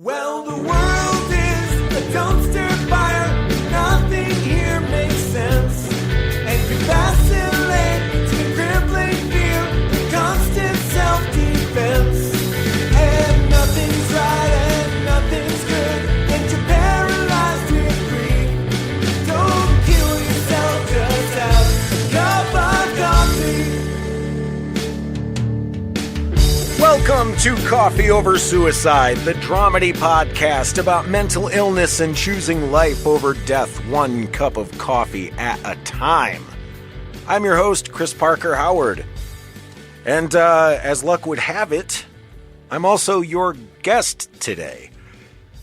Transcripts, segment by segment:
Well, the world is a dumpster fire. Nothing here makes sense. And you vacillate to crippling fear, the constant self-defense. And nothing's right and nothing's good, and you're paralyzed with grief. Don't kill yourself, just have a cup of coffee. Welcome to Coffee Over Suicide, the dramedy podcast about mental illness and choosing life over death, one cup of coffee at a time. I'm your host, Chris Parker Howard. And as luck would have it, I'm also your guest today.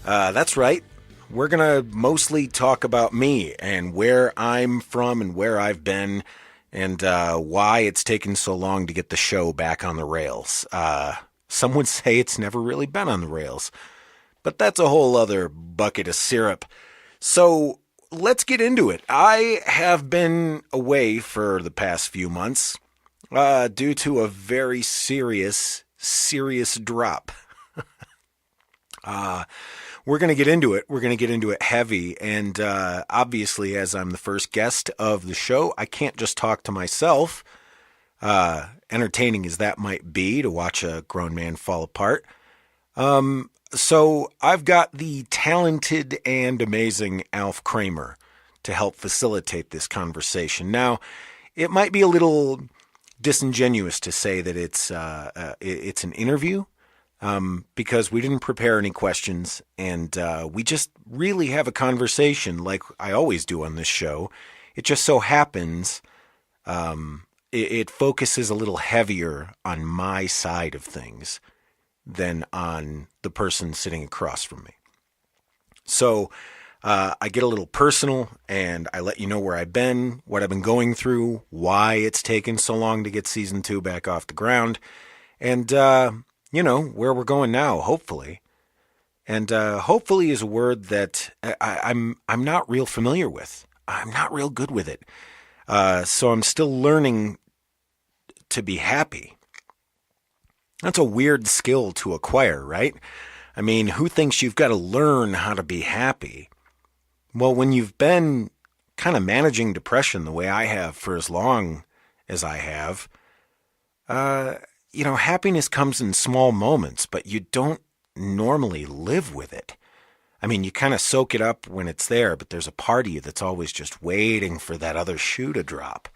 That's right. We're going to mostly talk about me and where I'm from and where I've been and why it's taken so long to get the show back on the rails. Some would say it's never really been on the rails, but that's a whole other bucket of syrup. So let's get into it. I have been away for the past few months due to a very serious drop. We're going to get into it. We're going to get into it heavy. And obviously, as I'm the first guest of the show, I can't just talk to myself. Entertaining as that might be to watch a grown man fall apart. So I've got the talented and amazing Alf Kremer to help facilitate this conversation. Now, it might be a little disingenuous to say that it's an interview, because we didn't prepare any questions, and we just really have a conversation like I always do on this show. It just so happens it focuses a little heavier on my side of things than on the person sitting across from me. So I get a little personal, and I let you know where I've been, what I've been going through, why it's taken so long to get season 2 back off the ground, and where we're going now, hopefully. And hopefully is a word that I'm not real familiar with. I'm not real good with it. So I'm still learning to be happy. That's a weird skill to acquire, right? I mean, who thinks you've got to learn how to be happy? Well, when you've been kind of managing depression the way I have for as long as I have, happiness comes in small moments, but you don't normally live with it. I mean, you kind of soak it up when it's there, but there's a part of you that's always just waiting for that other shoe to drop.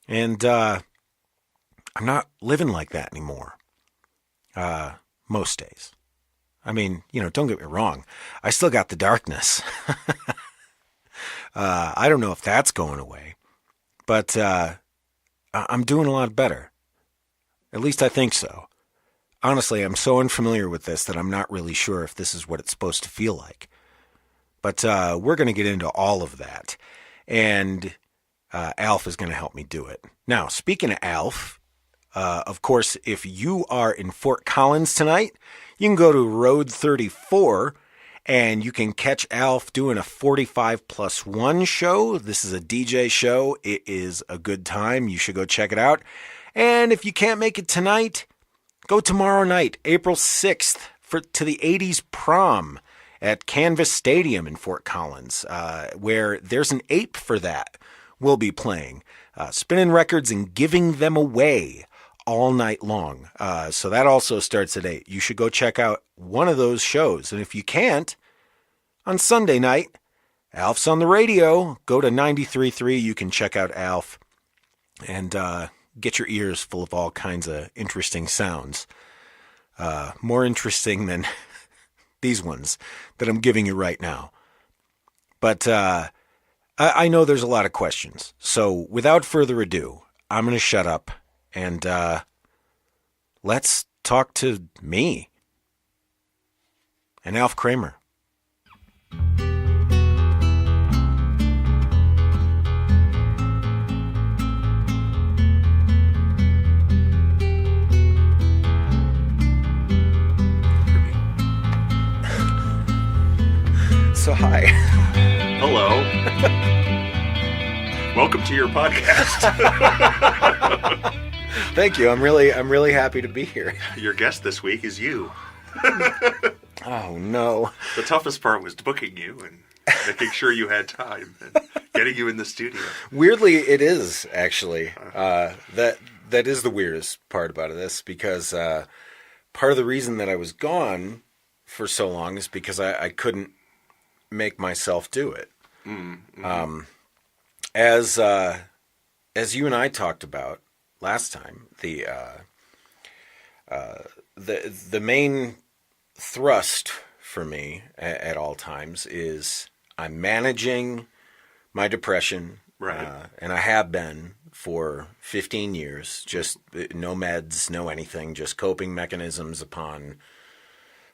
And I'm not living like that anymore. Most days. I mean, don't get me wrong. I still got the darkness. I don't know if that's going away, but I'm doing a lot better. At least I think so. Honestly, I'm so unfamiliar with this that I'm not really sure if this is what it's supposed to feel like. But we're going to get into all of that. And Alf is going to help me do it. Now, speaking of Alf, of course, if you are in Fort Collins tonight, you can go to Road 34 and you can catch Alf doing a 45+1 show. This is a DJ show. It is a good time. You should go check it out. And if you can't make it tonight, go tomorrow night, April 6th, to the 80s prom at Canvas Stadium in Fort Collins, where there's an ape for that. We'll be playing, spinning records and giving them away all night long. So that also starts at 8. You should go check out one of those shows. And if you can't, on Sunday night, Alf's on the radio. Go to 93.3. You can check out Alf and get your ears full of all kinds of interesting sounds. More interesting than these ones that I'm giving you right now. But I know there's a lot of questions. So without further ado, I'm going to shut up and let's talk to me and Alf Kremer. So hi. Hello. Welcome to your podcast. Thank you. I'm really happy to be here. Your guest this week is you. Oh, no. The toughest part was booking you and making sure you had time and getting you in the studio. Weirdly, it is actually. That is the weirdest part about this, because part of the reason that I was gone for so long is because I couldn't make myself do it. Mm-hmm. As you and I talked about last time, the main thrust for me at all times is I'm managing my depression, right? And I have been for 15 years. Just no meds, no anything, just coping mechanisms upon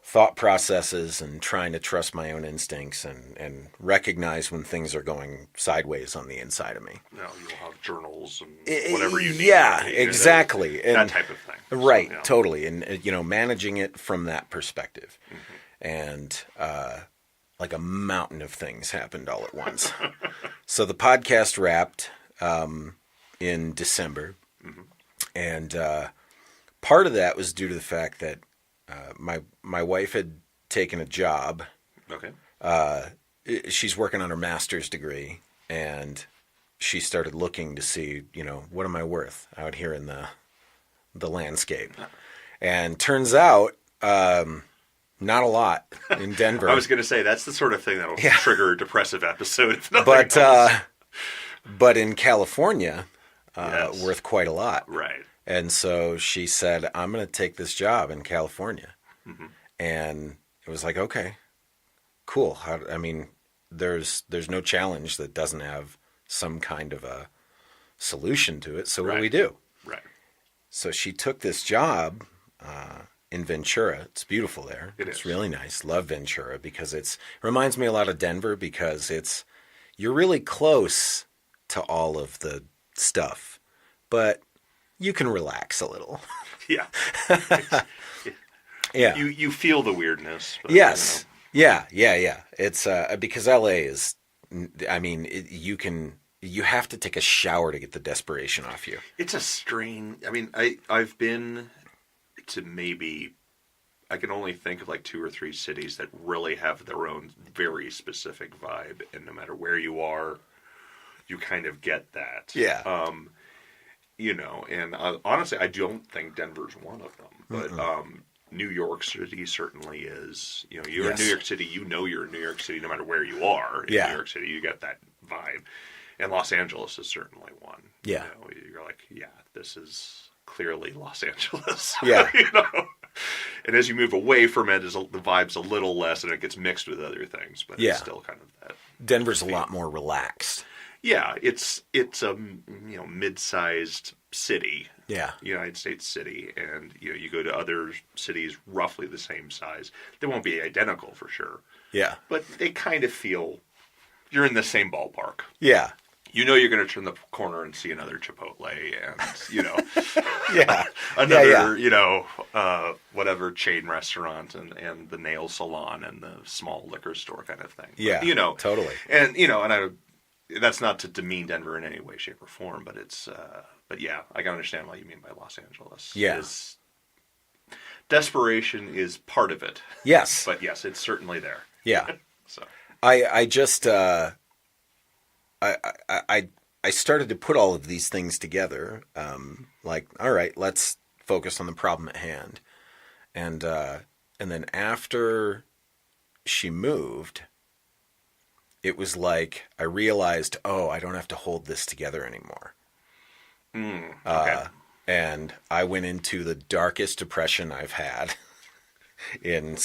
thought processes and trying to trust my own instincts and recognize when things are going sideways on the inside of me. Now you'll have journals and whatever you need. Yeah, exactly. That type of thing. Right, So, yeah. totally. And, managing it from that perspective. Mm-hmm. And like a mountain of things happened all at once. So the podcast wrapped in December. Mm-hmm. And part of that was due to the fact that my wife had taken a job. Okay. She's working on her master's degree, and she started looking to see, what am I worth out here in the landscape? And turns out, not a lot in Denver. I was going to say, that's the sort of thing that'll trigger a depressive episode. If nothing but else. But in California, Yes. worth quite a lot. Right. And so she said, I'm going to take this job in California. Mm-hmm. And it was like, okay, cool. There's no challenge that doesn't have some kind of a solution to it. So what do we do? Right. So she took this job in Ventura. It's beautiful there. It's is. really nice. Love Ventura because it reminds me a lot of Denver because you're really close to all of the stuff, but you can relax a little. Yeah. Yeah. You feel the weirdness. But, Yes. Yeah. It's because LA is, you have to take a shower to get the desperation off you. It's a strain. I've been to maybe, I can only think of like 2 or 3 cities that really have their own very specific vibe. And no matter where you are, you kind of get that. Yeah. And honestly, I don't think Denver's one of them. But New York City certainly is. You're in New York City, you're in New York City no matter where you are. In New York City, you get that vibe. And Los Angeles is certainly one. Yeah. You're like, this is clearly Los Angeles. Yeah. And as you move away from it, the vibe's a little less and it gets mixed with other things. But it's still kind of that. Denver's a lot more relaxed. Yeah, it's a mid-sized city. Yeah. United States city, and you go to other cities roughly the same size. They won't be identical for sure. Yeah. But they kind of feel you're in the same ballpark. Yeah. You're going to turn the corner and see another Chipotle and, yeah. another, whatever chain restaurant and the nail salon and the small liquor store kind of thing. Yeah. But, totally. And, that's not to demean Denver in any way, shape, or form, but it's, but yeah, I can understand what you mean by Los Angeles. Yeah. Desperation is part of it. Yes. But yes, it's certainly there. Yeah. So I just, I started to put all of these things together. Like, all right, let's focus on the problem at hand. And then after she moved, it was like I realized, I don't have to hold this together anymore. Okay. And I went into the darkest depression I've had in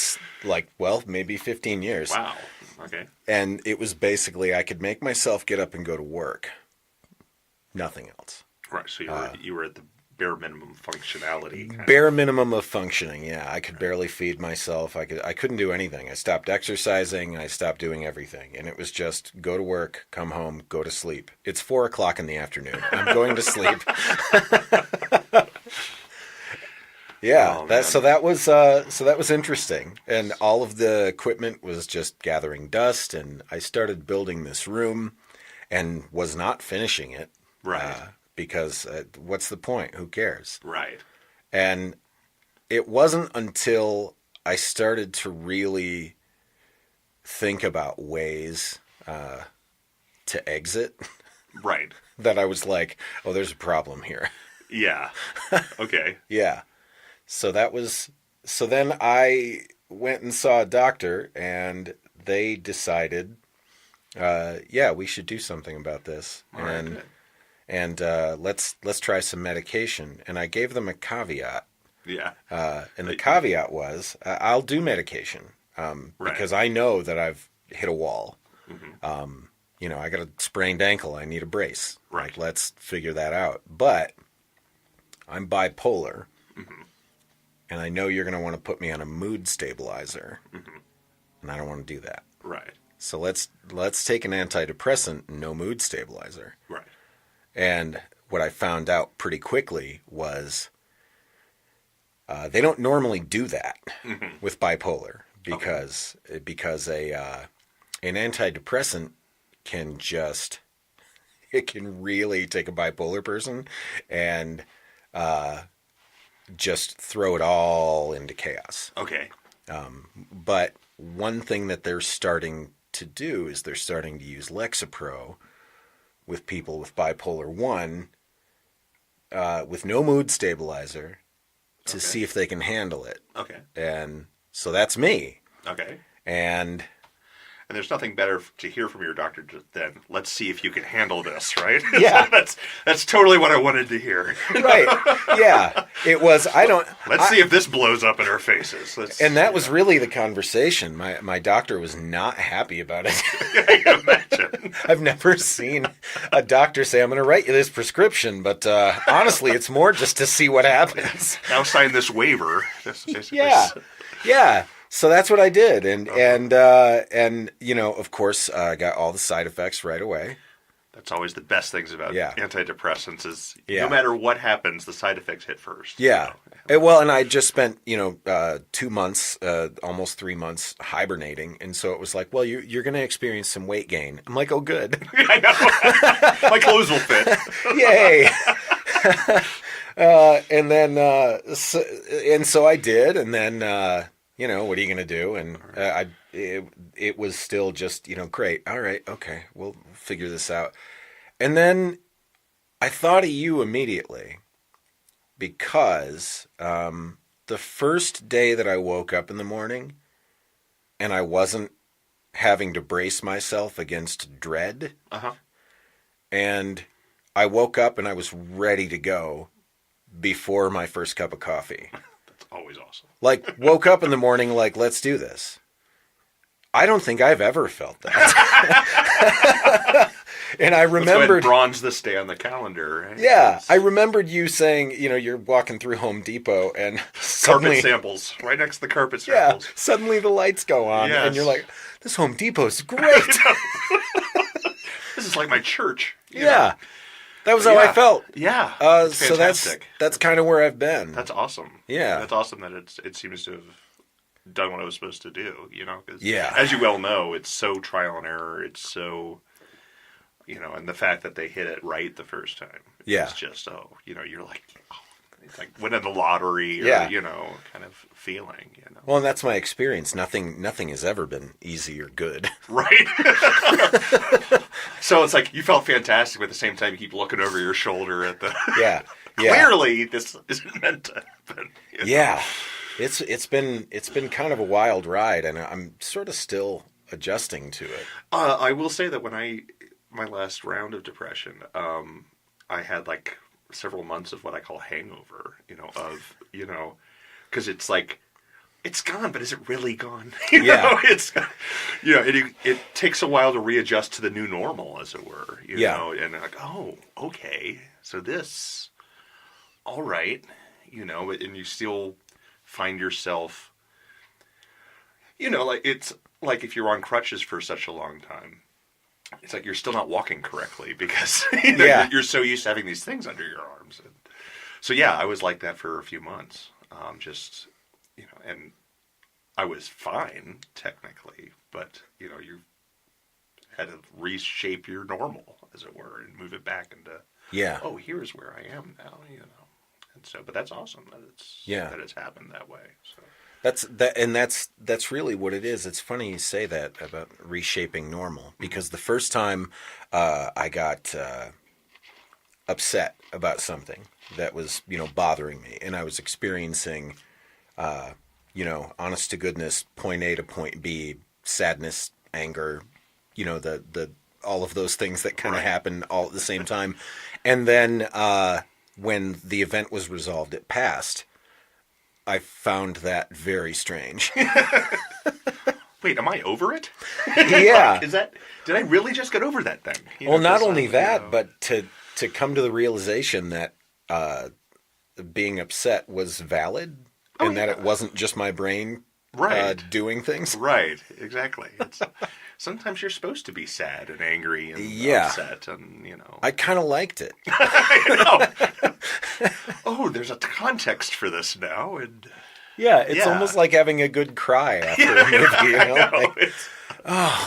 maybe 15 years. Wow. Okay. And it was basically I could make myself get up and go to work. Nothing else. Right. So you were at the bare minimum functionality. Bare minimum of functioning, yeah. I could barely feed myself. I couldn't do anything. I stopped exercising. I stopped doing everything. And it was just go to work, come home, go to sleep. It's 4:00 in the afternoon. I'm going to sleep. Yeah. So that was interesting. And all of the equipment was just gathering dust. And I started building this room and was not finishing it. Right. Because what's the point? Who cares? Right. And it wasn't until I started to really think about ways to exit. Right. That I was like, oh, there's a problem here. Yeah. Okay. Yeah. So then I went and saw a doctor, and they decided, we should do something about this. All right, good. And let's try some medication. And I gave them a caveat. Yeah. And the caveat was, I'll do medication because I know that I've hit a wall. Mm-hmm. I got a sprained ankle. I need a brace. Right. Like, let's figure that out. But I'm bipolar, mm-hmm. and I know you're going to want to put me on a mood stabilizer, mm-hmm. and I don't want to do that. Right. So let's take an antidepressant, no mood stabilizer. Right. And what I found out pretty quickly was they don't normally do that mm-hmm. with bipolar because an antidepressant can really take a bipolar person and just throw it all into chaos. Okay. But one thing that they're starting to do is they're starting to use Lexapro with people with bipolar 1 with no mood stabilizer to see if they can handle it. Okay. And so that's me. Okay. And there's nothing better to hear from your doctor than, let's see if you can handle this, right? Yeah. That's totally what I wanted to hear. Right. Yeah. It was, Let's see if this blows up in our faces. That was really the conversation. My doctor was not happy about it. I can imagine. I've never seen a doctor say, I'm going to write you this prescription, but honestly, it's more just to see what happens. Now sign this waiver. Yeah. Yeah. So that's what I did, and of course, I got all the side effects right away. That's always the best things about antidepressants is no matter what happens, the side effects hit first. Yeah. Well, and I just spent 2 months, almost 3 months hibernating, and so it was like, well, you're going to experience some weight gain. I'm like, oh, good. I know. My clothes will fit. Yay. And then so I did, and then. What are you going to do? And it was still just, great. All right. Okay. We'll figure this out. And then I thought of you immediately because the first day that I woke up in the morning and I wasn't having to brace myself against dread. Uh-huh. And I woke up and I was ready to go before my first cup of coffee. Always awesome. Like, woke up in the morning like, let's do this. I don't think I've ever felt that. And I remembered... bronze this day on the calendar. Right? Yeah. I remembered you saying, you're walking through Home Depot and suddenly... Carpet samples. Right next to the carpet samples. Yeah. Suddenly the lights go on. Yes. And you're like, this Home Depot's great. This is like my church. Yeah. That was how I felt. Yeah. So that's kind of where I've been. That's awesome. Yeah. That's awesome that it seems to have done what I was supposed to do, 'cause yeah. As you well know, it's so trial and error. It's so, and the fact that they hit it right the first time. Yeah. It's just, you're like, it's like winning the lottery or, kind of feeling, Well, and that's my experience. Nothing has ever been easy or good. Right. So it's like you felt fantastic, but at the same time you keep looking over your shoulder at the... Yeah. Clearly this isn't meant to happen. Yeah. It's been kind of a wild ride, and I'm sort of still adjusting to it. I will say that when my last round of depression, I had like several months of what I call hangover, because it's like, it's gone, but is it really gone? It's, it takes a while to readjust to the new normal, as it were, know, and like, oh, okay, so this, all right, and you still find yourself, like, it's like if you're on crutches for such a long time, it's like you're still not walking correctly because you're so used to having these things under your arms. And so, I was like that for a few months, and I was fine technically, but, you had to reshape your normal, as it were, and move it back into, oh, here's where I am now, And so, but that's awesome that it's happened that way. So. That's really what it is. It's funny you say that about reshaping normal, because the first time I got upset about something that was, bothering me, and I was experiencing, honest to goodness, point A to point B, sadness, anger, the all of those things that kind of happen all at the same time. And then when the event was resolved, it passed. I found that very strange. Wait, am I over it? Yeah. Did I really just get over that thing? Well, not only that, but to come to the realization that being upset was valid, and that it wasn't just my brain doing things. Right, exactly. Sometimes you're supposed to be sad and angry and upset, and I kind of liked it. I know. Oh, there's a context for this now, and it's almost like having a good cry after a movie.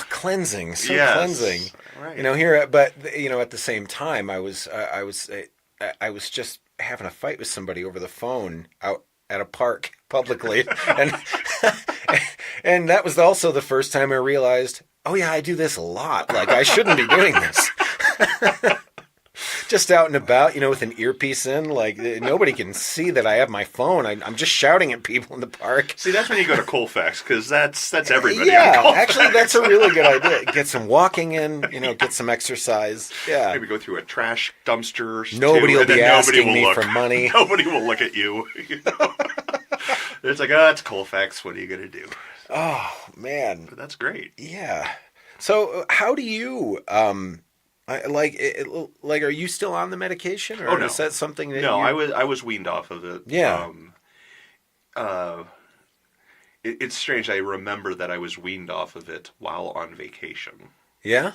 Cleansing, cleansing. Right. Here, but at the same time, I was just having a fight with somebody over the phone out at a park publicly, and that was also the first time I realized, oh yeah, I do this a lot. Like, I shouldn't be doing this. Just out and about, with an earpiece in, like, nobody can see that I have my phone. I'm just shouting at people in the park. See, that's when you go to Colfax, because that's everybody. Yeah, actually, that's a really good idea. Get some walking in, get some exercise. Yeah. Maybe go through a trash dumpster. Nobody will be asking me for money. Nobody will look at you. It's like, it's Colfax. What are you going to do? Oh, man. But that's great. Yeah. So how do you... are you still on the medication, or no. is that something that I was weaned off of it. Yeah. It's strange. I remember that I was weaned off of it while on vacation. Yeah.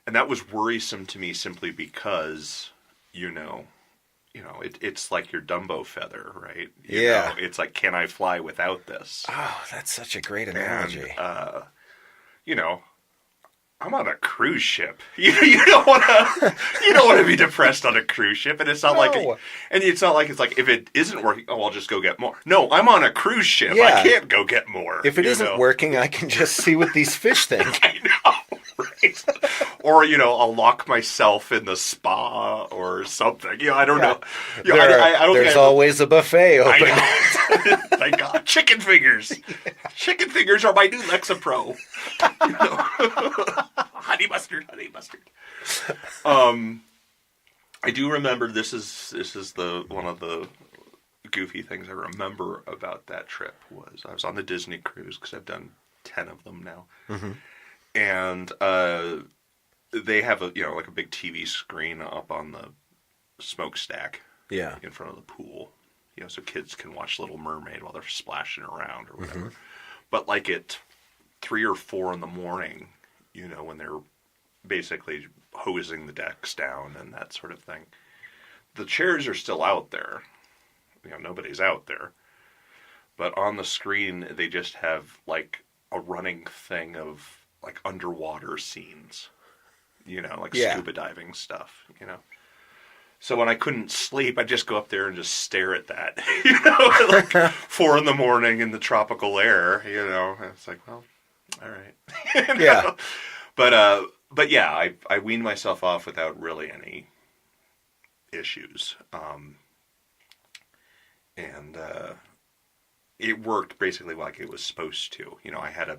And that was worrisome to me simply because, it's like your Dumbo feather, right? You know, it's like, can I fly without this? Oh, that's such a great analogy. And, I'm on a cruise ship. You don't want to be depressed on a cruise ship, and it's not like it's like if it isn't working, I'll just go get more. No, I'm on a cruise ship. Yeah. I can't go get more. If it isn't working, I can just see what these fish think. I know, right? Or I'll lock myself in the spa or something. I don't know. I don't there's always a buffet open. I know. Thank God. Chicken fingers. Chicken fingers are my new Lexapro. Honey mustard. I do remember this is the one of the goofy things I remember about that trip was I was on the Disney cruise, because I've done 10 of them now, and they have a a big TV screen up on the smokestack, in front of the pool, so kids can watch Little Mermaid while they're splashing around or whatever. But like at 3 or 4 in the morning, when they're basically hosing the decks down and that sort of thing, the chairs are still out there. Nobody's out there. But on the screen, they just have like a running thing of like underwater scenes, scuba diving stuff, So when I couldn't sleep, I'd just go up there and just stare at that, like 4 in the morning in the tropical air, and it's like, well, all right. Yeah. But yeah, I weaned myself off without really any issues. And it worked basically like it was supposed to. I had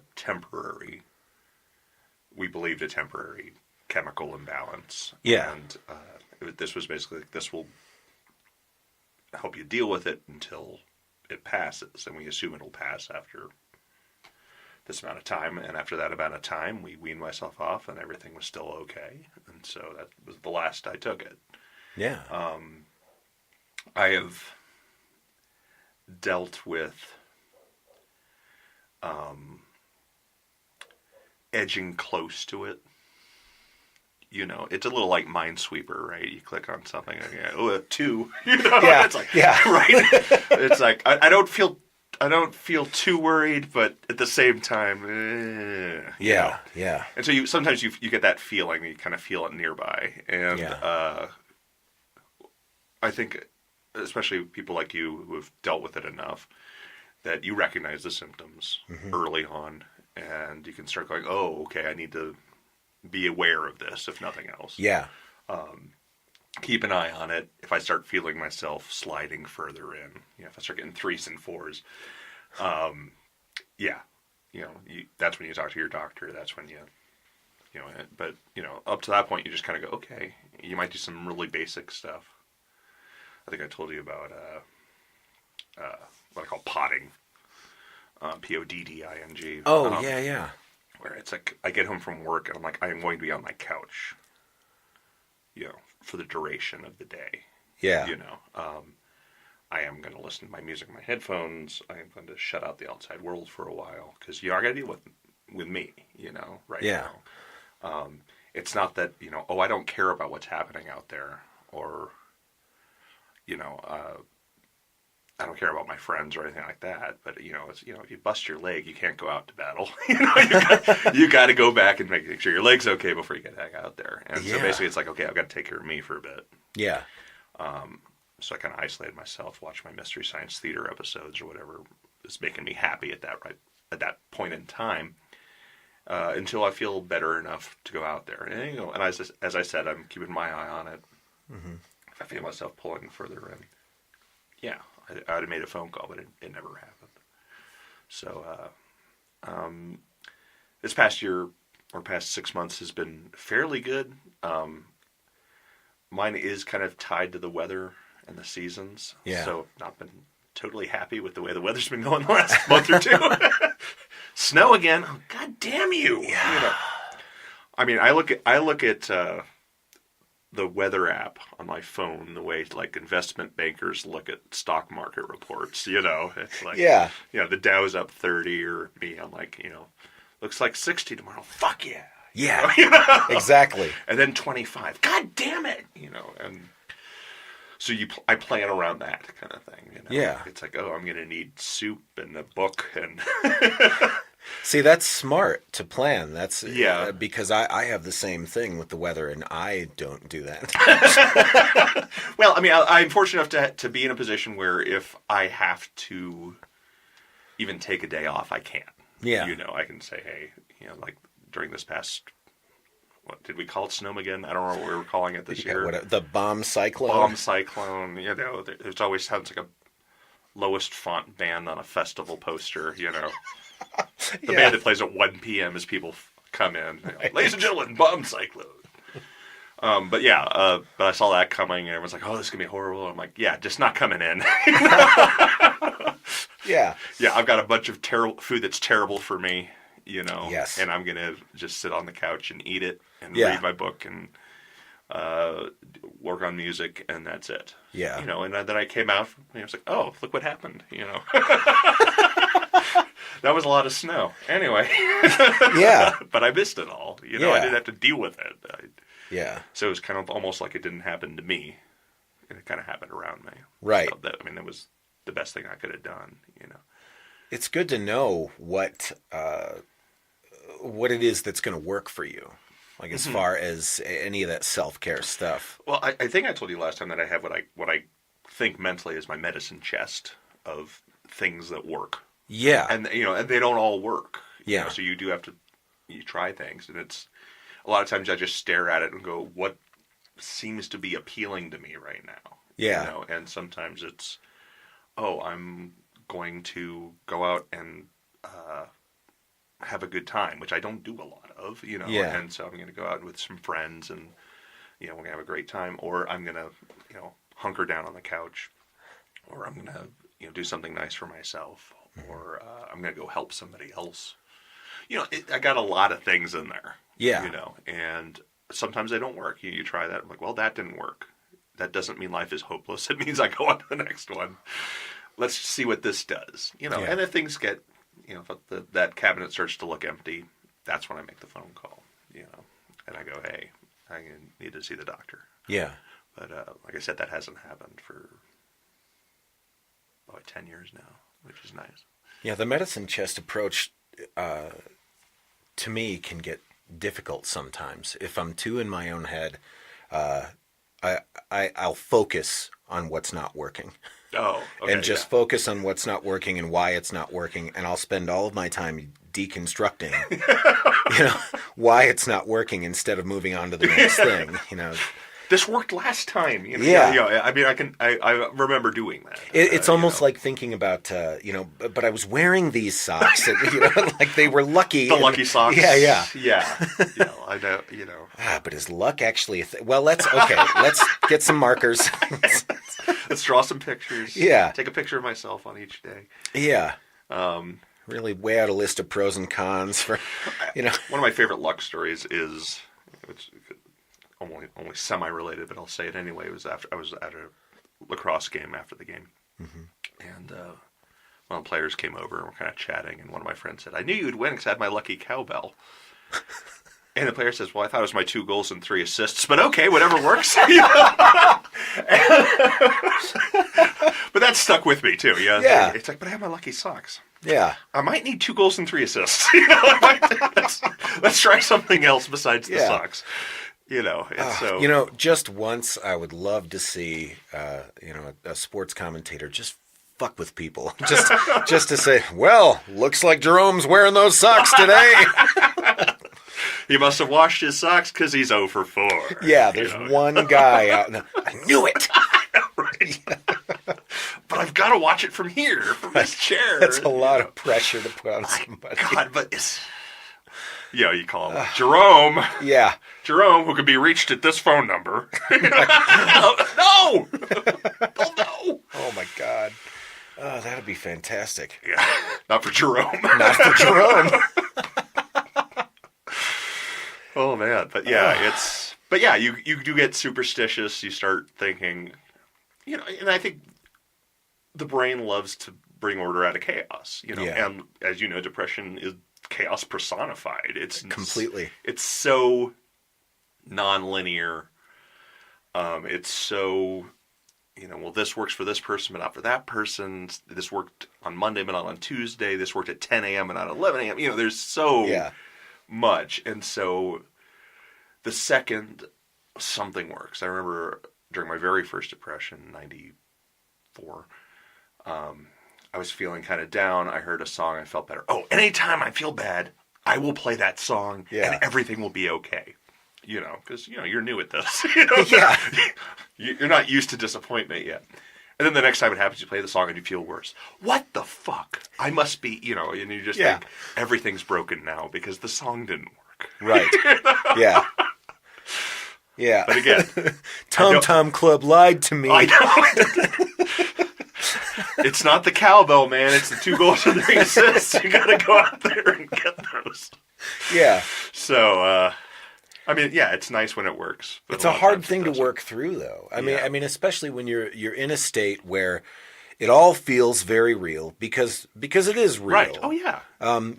we believed a temporary chemical imbalance. Yeah. And this was basically, this will help you deal with it until it passes. And we assume it'll pass after this amount of time. And after that amount of time, we weaned myself off and everything was still okay. And so that was the last I took it. Yeah. I have dealt with edging close to it. It's a little like Minesweeper, right? You click on something and 2. Yeah. It's like, yeah. Right? It's like, I don't feel too worried, but at the same time, Yeah. And so sometimes you get that feeling, you kind of feel it nearby. And I think, especially people like you who have dealt with it enough, that you recognize the symptoms early on, and you can start going, oh, okay, I need to be aware of this, if nothing else. Yeah. Keep an eye on it. If I start feeling myself sliding further in, if I start getting 3s and 4s, that's when you talk to your doctor. That's when but up to that point, you just kind of go, okay, you might do some really basic stuff. I think I told you about what I call potting, Podding. Oh, yeah. Where it's like I get home from work and I'm like, I am going to be on my couch, for the duration of the day. Yeah. I am going to listen to my music in my headphones. I am going to shut out the outside world for a while because I got to deal with me, right now. It's not that, I don't care about what's happening out there, or, I don't care about my friends or anything like that. But, it's, if you bust your leg, you can't go out to battle. You got to go back and make sure your leg's okay before you get back out there. And so basically it's like, okay, I've got to take care of me for a bit. Yeah. So I kind of isolated myself, watched my Mystery Science Theater episodes or whatever is making me happy at that point in time, until I feel better enough to go out there. And as I said, I'm keeping my eye on it. Mm-hmm. If I feel myself pulling further in, I would have made a phone call, but it never happened. So this past year or past 6 months has been fairly good. Mine is kind of tied to the weather and the seasons. Yeah. So not been totally happy with the way the weather's been going the last month or two. Snow again. Oh, God damn you. Yeah. I mean, I look at the weather app on my phone the way like investment bankers look at stock market reports. It's like, the Dow's up 30, or me, I'm like, looks like 60 tomorrow. Fuck yeah. Yeah, exactly. And then 25. God damn it. And so I plan around that kind of thing. Yeah. It's like, oh, I'm going to need soup and a book and... See, that's smart to plan. That's because I have the same thing with the weather, and I don't do that. Well, I mean, I'm fortunate enough to be in a position where if I have to even take a day off, I can. Yeah. I can say, hey, like during this past, what did we call it, Snowmageddon? I don't know what we were calling it this year. The bomb cyclone? Bomb cyclone. There's always sounds like a lowest font band on a festival poster, The band that plays at 1 p.m. as people come in. Ladies and gentlemen, bomb cyclone. But I saw that coming, and everyone's like, oh, this is going to be horrible. I'm like, yeah, just not coming in. Yeah. Yeah, I've got a bunch of food that's terrible for me, Yes. And I'm going to just sit on the couch and eat it and read my book and work on music, and that's it. Yeah. And then I came out, and I was like, oh, look what happened, That was a lot of snow. Anyway. Yeah. But I missed it all. I didn't have to deal with it. Yeah. So it was kind of almost like it didn't happen to me. And it kind of happened around me. Right. So that was the best thing I could have done, It's good to know what it is that's going to work for you. Like as far as any of that self-care stuff. Well, I think I told you last time that I have what I think mentally is my medicine chest of things that work. Yeah. And and they don't all work. Yeah. So you do have to try things, and it's a lot of times I just stare at it and go, what seems to be appealing to me right now? Yeah. And sometimes it's, I'm going to go out and have a good time, which I don't do a lot of, Yeah. And so I'm going to go out with some friends and, we're going to have a great time, or I'm going to, hunker down on the couch, or I'm going to, do something nice for myself, or I'm going to go help somebody else. I got a lot of things in there. Yeah. And sometimes they don't work. You try that. I'm like, well, that didn't work. That doesn't mean life is hopeless. It means I go on to the next one. Let's see what this does. Yeah. And if things get, if that cabinet starts to look empty, that's when I make the phone call, and I go, hey, I need to see the doctor. Yeah. But like I said, that hasn't happened for about 10 years now, which is nice. Yeah, the medicine chest approach, to me, can get difficult sometimes. If I'm too in my own head, I'll focus on what's not working. Oh, okay, and just focus on what's not working and why it's not working, and I'll spend all of my time deconstructing, why it's not working instead of moving on to the next thing, This worked last time. Yeah. I mean, I remember doing that. It's almost like thinking about, but I was wearing these socks, and, like they were lucky. The lucky socks. Yeah. I know, but is luck actually a thing? Well, let's get some markers. Let's draw some pictures. Yeah. Take a picture of myself on each day. Yeah. Really weigh out a list of pros and cons for, One of my favorite luck stories is, it's only semi-related, but I'll say it anyway. It was after I was at a lacrosse game after the game, and one of the players came over and we're kind of chatting, and one of my friends said, "I knew you'd win because I had my lucky cowbell." And the player says, "Well, I thought it was my 2 goals and 3 assists, but okay, whatever works." But that stuck with me too. Yeah. It's like, but I have my lucky socks. yeah. I might need 2 goals and 3 assists. Let's try something else besides the socks. And so just once I would love to see, a sports commentator just fuck with people, just to say, well, looks like Jerome's wearing those socks today. He must have washed his socks because he's 0 for 4. Yeah, there's one guy out. I knew it. Right. But I've got to watch it from here, from this chair. That's a lot of pressure to put on somebody. God, but it's... you call him Jerome. Yeah. Jerome, who can be reached at this phone number. No! Oh, no! Oh, my God. Oh, that would be fantastic. Yeah. Not for Jerome. Not for Jerome. Oh, man. But yeah, you do get superstitious. You start thinking, and I think the brain loves to bring order out of chaos, and as you know, depression is chaos personified. It's completely. It's so non-linear. It's so, well, this works for this person, but not for that person. This worked on Monday, but not on Tuesday. This worked at 10 a.m. and not at 11 a.m. There's so much. And so the second something works, I remember during my very first depression, 94, I was feeling kind of down. I heard a song. I felt better. Oh, anytime I feel bad, I will play that song and everything will be okay. Because, you're new at this. Yeah. You're not used to disappointment yet. And then the next time it happens, you play the song and you feel worse. What the fuck? I must be, and you just think everything's broken now because the song didn't work. Right. Yeah. Yeah. But again, Tom Tom Club lied to me. I know. It's not the cowbell, man. It's the 2 goals and 3 assists. You got to go out there and get those. Yeah. So, it's nice when it works. It's a hard thing to work through, though. I mean, especially when you're in a state where it all feels very real because it is real. Right. Oh yeah.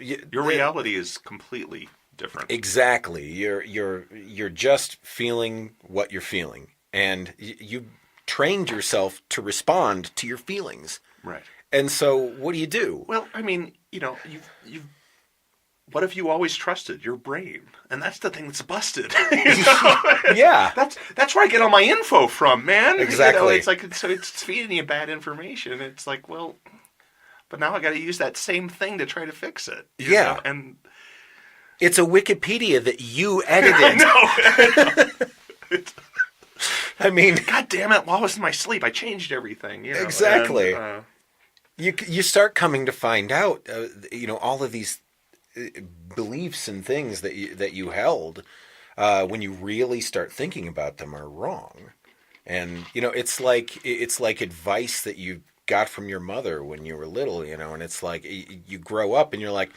Your reality is completely different. Exactly. You're just feeling what you're feeling, and you trained yourself to respond to your feelings. Right. And so, what do you do? Well, I mean, you've what if you always trusted your brain? And that's the thing that's busted. Yeah. That's where I get all my info from, man. Exactly. It's like it's feeding you bad information. It's like, well, but now I got to use that same thing to try to fix it. You know? And it's a Wikipedia that you edited. No. I mean, God damn it! While I was in my sleep, I changed everything. Exactly. And, you start coming to find out, all of these beliefs and things that you held when you really start thinking about them are wrong, and it's like advice that you got from your mother when you were little, and it's like you grow up and you're like,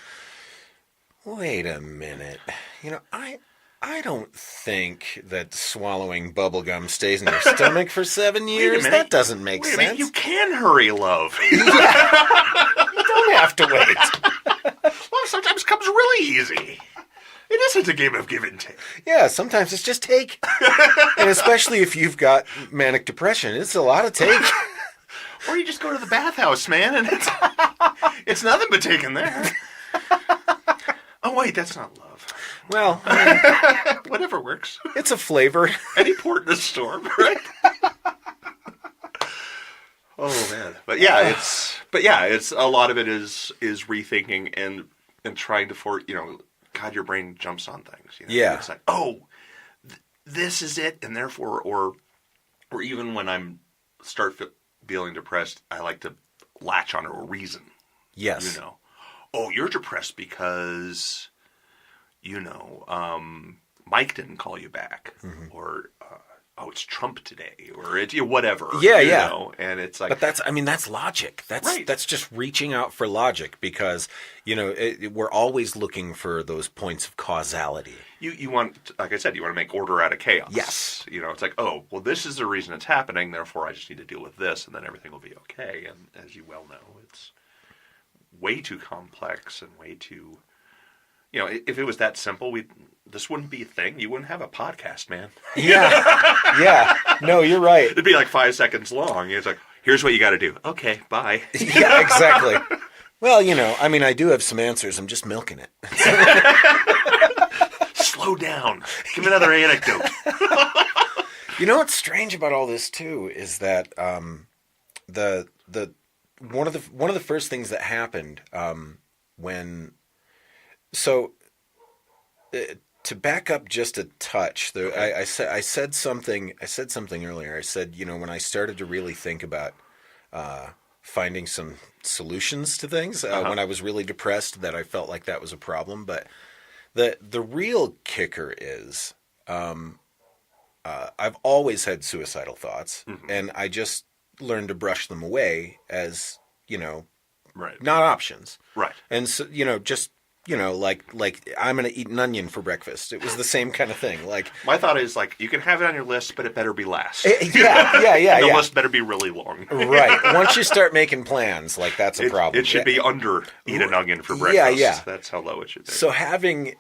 wait a minute, I don't think that swallowing bubblegum stays in your stomach for 7 years. That doesn't make sense. Minute, you can hurry, love. You don't have to wait. Well, sometimes it comes really easy. It isn't a game of give and take. Yeah, sometimes it's just take. And especially if you've got manic depression, it's a lot of take. Or you just go to the bathhouse, man, and it's nothing but taking there. Oh, wait, that's not love. Well, whatever works. It's a flavor. Any port in a storm, right? Oh man, but yeah, it's a lot of it is rethinking and trying to God, your brain jumps on things. Yeah, it's like this is it, and therefore, or even when I'm feeling depressed, I like to latch onto a reason. Yes. Oh, you're depressed because Mike didn't call you back, or it's Trump today, or it's whatever. Yeah. And it's like, but that's logic. That's just reaching out for logic because we're always looking for those points of causality. You want, like I said, you want to make order out of chaos. Yes. It's like, oh, well, this is the reason it's happening. Therefore, I just need to deal with this, and then everything will be okay. And as you well know, it's way too complex and way too. If it was that simple, this wouldn't be a thing. You wouldn't have a podcast, man. Yeah. No, you're right. It'd be like 5 seconds long. It's like, here's what you got to do. Okay, bye. Yeah, exactly. Well, I do have some answers. I'm just milking it. Slow down. Give me another anecdote. What's strange about all this too is that the one of the first things that happened when. So, to back up just a touch, I said something earlier. I said, when I started to really think about finding some solutions to things when I was really depressed, that I felt like that was a problem. But the real kicker is, I've always had suicidal thoughts, and I just learned to brush them away as right, not options, right, and so just. Like I'm going to eat an onion for breakfast. It was the same kind of thing. Like my thought is you can have it on your list, but it better be last. Yeah. The list better be really long. Right. Once you start making plans, that's a problem. It should be under eat an onion for breakfast. Yeah. That's how low it should be. So having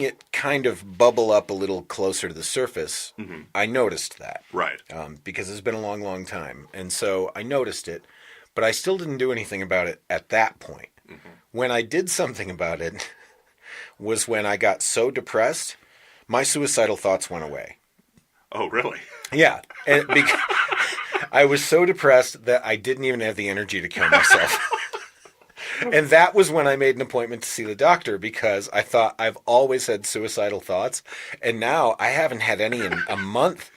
it kind of bubble up a little closer to the surface, I noticed that. Right. Because it's been a long, long time, and so I noticed it, but I still didn't do anything about it at that point. When I did something about it was when I got so depressed, my suicidal thoughts went away. Oh, really? Yeah. And because I was so depressed that I didn't even have the energy to kill myself. And that was when I made an appointment to see the doctor because I thought I've always had suicidal thoughts, and now I haven't had any in a month.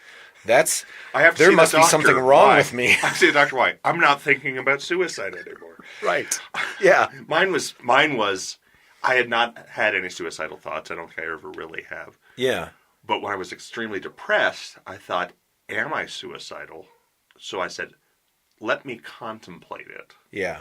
There must be something wrong with me. I see the doctor. Why? I'm not thinking about suicide anymore. Right. Yeah. Mine was. I had not had any suicidal thoughts. I don't think I ever really have. Yeah. But when I was extremely depressed, I thought, "Am I suicidal?" So I said, "Let me contemplate it." Yeah.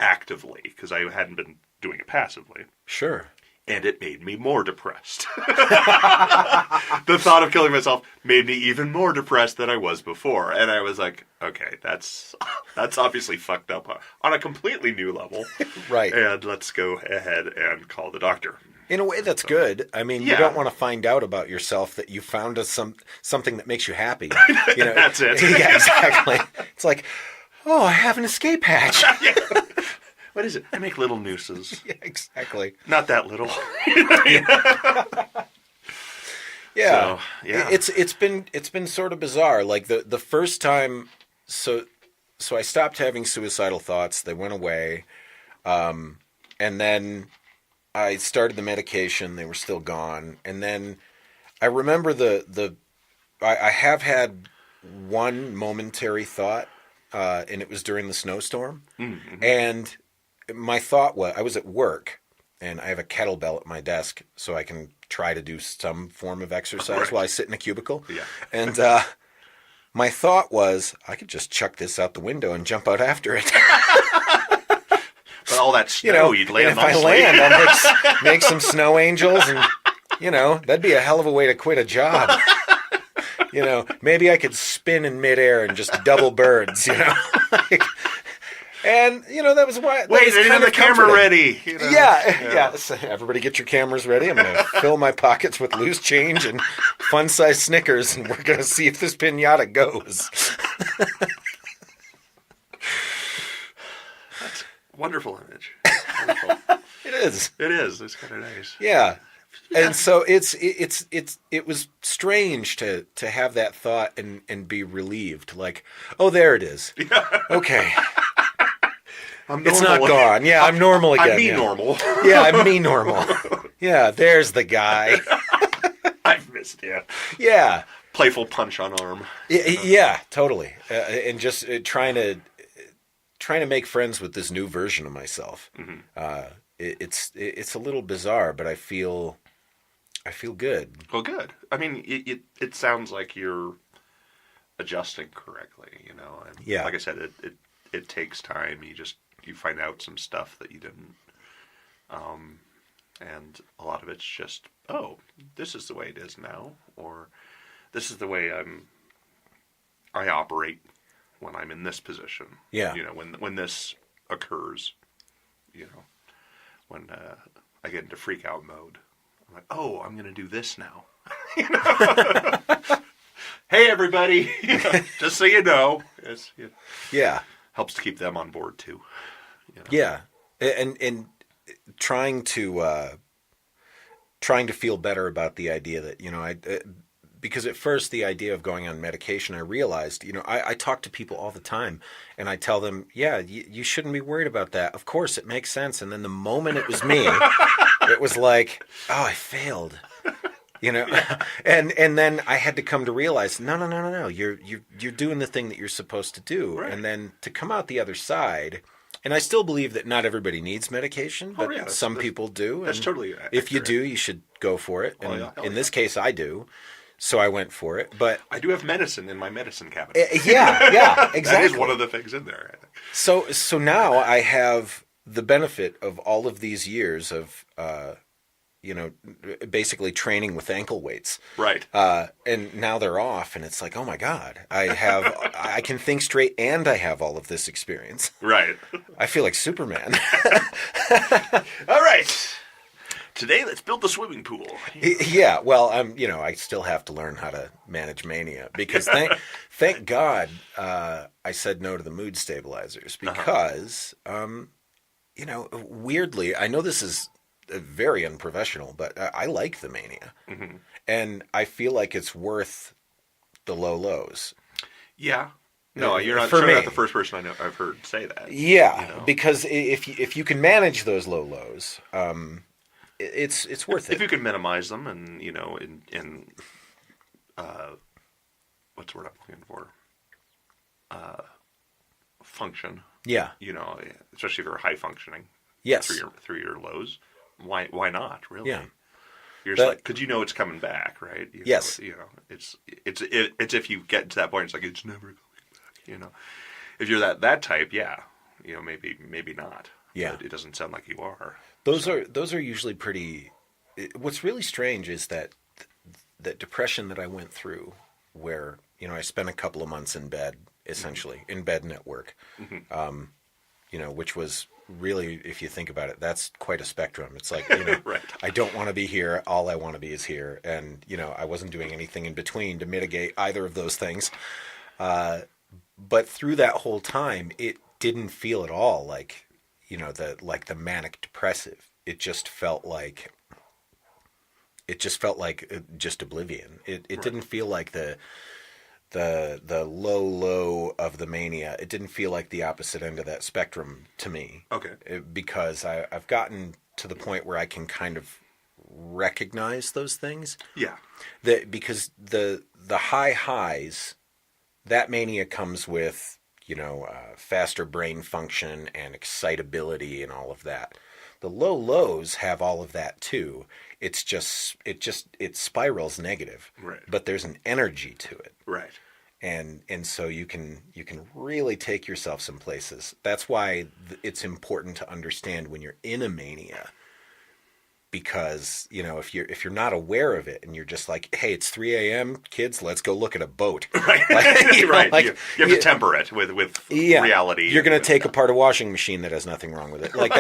Actively, because I hadn't been doing it passively. Sure. And it made me more depressed. The thought of killing myself made me even more depressed than I was before. And I was like, okay, that's obviously fucked up on a completely new level. Right. And let's go ahead and call the doctor. In a way, that's good. I mean, you don't want to find out about yourself that you found something that makes you happy. That's it. Yeah, exactly. It's like, oh, I have an escape hatch. What is it? I make little nooses. Yeah, exactly. Not that little. Yeah. So, yeah. It's been sort of bizarre. Like the first time, so I stopped having suicidal thoughts. They went away, and then I started the medication. They were still gone, and then I remember I have had one momentary thought, and it was during the snowstorm, and my thought was, I was at work, and I have a kettlebell at my desk, so I can try to do some form of exercise while I sit in a cubicle. Yeah. And my thought was, I could just chuck this out the window and jump out after it. But all that snow, you'd land and if I land, I'll make some snow angels, and that'd be a hell of a way to quit a job. Maybe I could spin in midair and just double birds. And, that was why... Wait, I didn't have the camera ready. Yeah. So everybody get your cameras ready. I'm going to fill my pockets with loose change and fun-sized Snickers, and we're going to see if this piñata goes. That's a wonderful image. It is. It is. It's kind of nice. Yeah. And so it was strange to have that thought and be relieved. Like, oh, there it is. Okay. It's not gone. Yeah, I'm normal again. I'm me normal. Yeah, I'm me normal. Yeah, there's the guy. I've missed you. Yeah. Playful punch on arm. Yeah, totally. And just trying to make friends with this new version of myself. Mm-hmm. It's a little bizarre, but I feel good. Well, good. I mean, it sounds like you're adjusting correctly, And yeah. Like I said, it takes time. You find out some stuff that you didn't. And a lot of it's just, oh, this is the way it is now, or this is the way I operate when I'm in this position. Yeah. When this occurs, when I get into freak out mode, I'm like, oh, I'm going to do this now. Hey, everybody, just so you know. Yeah. Helps to keep them on board too. Yeah. And trying to feel better about the idea that, because at first the idea of going on medication, I realized, I talk to people all the time and I tell them, yeah, you shouldn't be worried about that. Of course, it makes sense. And then the moment it was me, it was like, oh, I failed, yeah. and then I had to come to realize, no. You're doing the thing that you're supposed to do. Right. And then to come out the other side. And I still believe that not everybody needs medication, but some people do. That's totally accurate. If you do, you should go for it. And in this case, I do. So I went for it. But I do have medicine in my medicine cabinet. Yeah, exactly. That is one of the things in there, I think. So now I have the benefit of all of these years of, basically training with ankle weights. Right. And now they're off, and it's like, oh my God, I can think straight, and I have all of this experience. Right. I feel like Superman. All right. Today, let's build the swimming pool. Yeah, well, I still have to learn how to manage mania because thank God I said no to the mood stabilizers because, weirdly, I know this is very unprofessional, but I like the mania, and I feel like it's worth the low lows. Yeah. No, you're not the first person I've heard say that. Yeah, because if you can manage those low lows, it's worth it. If you can minimize them and, in what's the word I'm looking for? Function. Yeah. Especially if you're high functioning. Yes. Through your lows. Why not, really? Yeah. You're just because it's coming back, right? Yes. It's if you get to that point, it's like it's never coming back. If you're that type, yeah, maybe not. Yeah. But it doesn't sound like you are. Those are usually pretty. What's really strange is that depression that I went through, where I spent a couple of months in bed, essentially in bed and at work, which was really, if you think about it, that's quite a spectrum. It's like right. I don't want to be here. All I want to be is here, and I wasn't doing anything in between to mitigate either of those things. But through that whole time, it didn't feel at all like. The manic depressive. It just felt like just oblivion. It right. Didn't feel like the low of the mania. It didn't feel like the opposite end of that spectrum to me. Okay. Because I've gotten to the point where I can kind of recognize those things. Yeah. Because the high highs, that mania comes with faster brain function and excitability and all of that. The low lows have all of that too. It spirals negative. Right. But there's an energy to it. Right. And so you can really take yourself some places. That's why it's important to understand when you're in a mania. Because, if you're not aware of it and you're just like, hey, it's 3 a.m., kids, let's go look at a boat. Right. Right. Like, you have to temper it with reality. You're going to take apart a washing machine that has nothing wrong with it. Like